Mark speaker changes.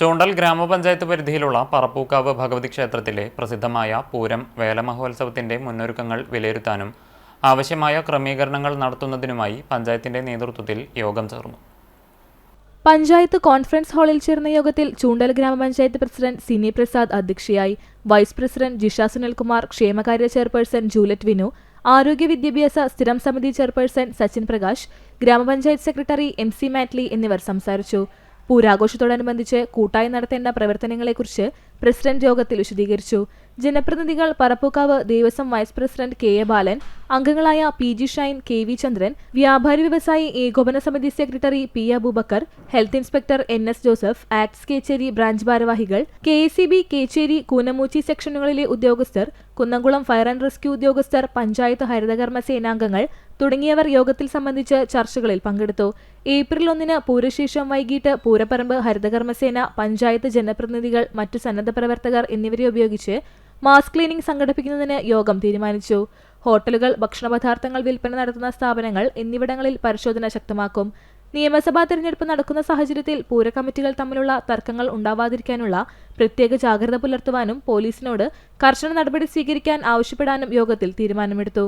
Speaker 1: ചൂണ്ടൽ ഗ്രാമപഞ്ചായത്ത് പരിധിയിലുള്ള പറപ്പൂക്കാവ് ഭഗവതി ക്ഷേത്രത്തിലെ പ്രസിദ്ധമായ പൂരം വേലമഹോത്സവത്തിന്റെ മുന്നൊരുക്കങ്ങൾ വിലയിരുത്താനും ആവശ്യമായ ക്രമീകരണങ്ങൾ നടത്തുന്നതിനുമായി പഞ്ചായത്തിന്റെ നേതൃത്വത്തിൽ യോഗം ചേർന്നു.
Speaker 2: പഞ്ചായത്ത് കോൺഫറൻസ് ഹാളിൽ ചേർന്ന യോഗത്തിൽ ചൂണ്ടൽ ഗ്രാമപഞ്ചായത്ത് പ്രസിഡന്റ് സിനി പ്രസാദ് അധ്യക്ഷയായി. വൈസ് പ്രസിഡന്റ് ജിഷ സുനിൽകുമാർ, ക്ഷേമകാര്യ ചെയർപേഴ്സൺ ജൂലറ്റ് വിനു, ആരോഗ്യ വിദ്യാഭ്യാസ സ്ഥിരം സമിതി ചെയർപേഴ്സൺ സച്ചിൻ പ്രകാശ്, ഗ്രാമപഞ്ചായത്ത് സെക്രട്ടറി MC മാറ്റ്ലി എന്നിവർ സംസാരിച്ചു. പൂരാഘോഷത്തോടനുബന്ധിച്ച് കൂട്ടായി നടത്തേണ്ട പ്രവർത്തനങ്ങളെക്കുറിച്ച് പ്രസിഡന്റ് യോഗത്തിൽ വിശദീകരിച്ചു. ജനപ്രതിനിധികൾ Parappukkavu Devaswom vice president KA Balan, അംഗങ്ങളായ PG ഷൈൻ, KV ചന്ദ്രൻ, വ്യാപാരി വ്യവസായി ഏകോപന സമിതി secretary P Abubacker, health inspector NS Joseph, ACTS Kechery branch ഭാരവാഹികൾ, KSEB കേച്ചേരി, കൂനമൂച്ചി സെക്ഷനുകളിലെ ഉദ്യോഗസ്ഥർ, കുന്നംകുളം ഫയർ ആൻഡ് റെസ്ക്യൂ ഉദ്യോഗസ്ഥർ, പഞ്ചായത്ത് ഹരിതകർമ്മ സേനാംഗങ്ങൾ തുടങ്ങിയവർ യോഗത്തിൽ സംബന്ധിച്ച് ചർച്ചകളിൽ പങ്കെടുത്തു. ഏപ്രിൽ 1 പൂരശേഷം വൈകിട്ട് പൂരപ്പറമ്പ് ഹരിതകർമ്മസേന, പഞ്ചായത്ത് ജനപ്രതിനിധികൾ, മറ്റു സന്നദ്ധ പ്രവർത്തകർ എന്നിവരെ ഉപയോഗിച്ച് മാസ് ക്ലീനിംഗ് സംഘടിപ്പിക്കുന്നതിന് യോഗം തീരുമാനിച്ചു. ഹോട്ടലുകൾ, ഭക്ഷണപദാർത്ഥങ്ങൾ വിൽപ്പന നടത്തുന്ന സ്ഥാപനങ്ങൾ എന്നിവിടങ്ങളിൽ പരിശോധന ശക്തമാക്കും. നിയമസഭാ തെരഞ്ഞെടുപ്പ് നടക്കുന്ന സാഹചര്യത്തിൽ പൂരകമ്മിറ്റികൾ തമ്മിലുള്ള തർക്കങ്ങൾ ഉണ്ടാവാതിരിക്കാനുള്ള പ്രത്യേക ജാഗ്രത പുലർത്തുവാനും പോലീസിനോട് കർശന നടപടി സ്വീകരിക്കാൻ ആവശ്യപ്പെടാനും യോഗത്തിൽ തീരുമാനമെടുത്തു.